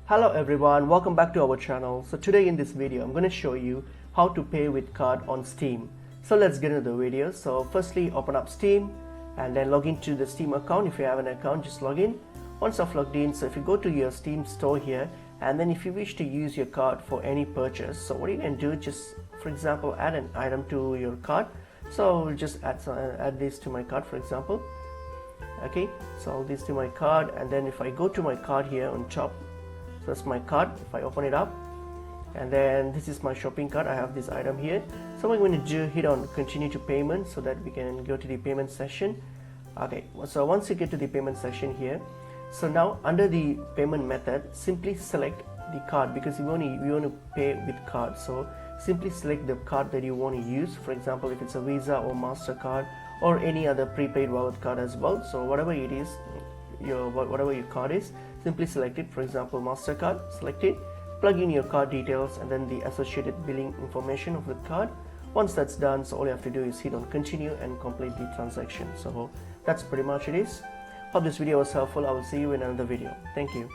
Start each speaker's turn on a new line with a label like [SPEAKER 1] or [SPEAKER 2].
[SPEAKER 1] Hello everyone, welcome back to our channel. So today in this video I'm going to show you how to pay with card on Steam. So let's get into the video. So firstly open up Steam and then log into the Steam account. If you have an account, just log in. Once I've logged in, so if you go to your Steam store here, and then if you wish to use your card for any purchase, so what you can do, just for example add an item to your card. So I'll just add this to my card, for example. Okay, so I'll add this to my card, and then if I go to my card here on top, so that's my card. If I open it up, and then this is my shopping cart, I have this item here. So what I'm going to do, hit on continue to payment so that we can go to the payment section. Okay, so once you get to the payment section here, so now under the payment method, simply select the card, because we want to pay with card. So simply select the card that you want to use. For example, if it's a Visa or MasterCard or any other prepaid wallet card as well. So whatever it is, whatever your card is, simply select it. For example, MasterCard, select it, plug in your card details and then the associated billing information of the card. Once that's done, so all you have to do is hit on continue and complete the transaction. So that's pretty much it is. Hope this video was helpful. I will see you in another video. Thank you.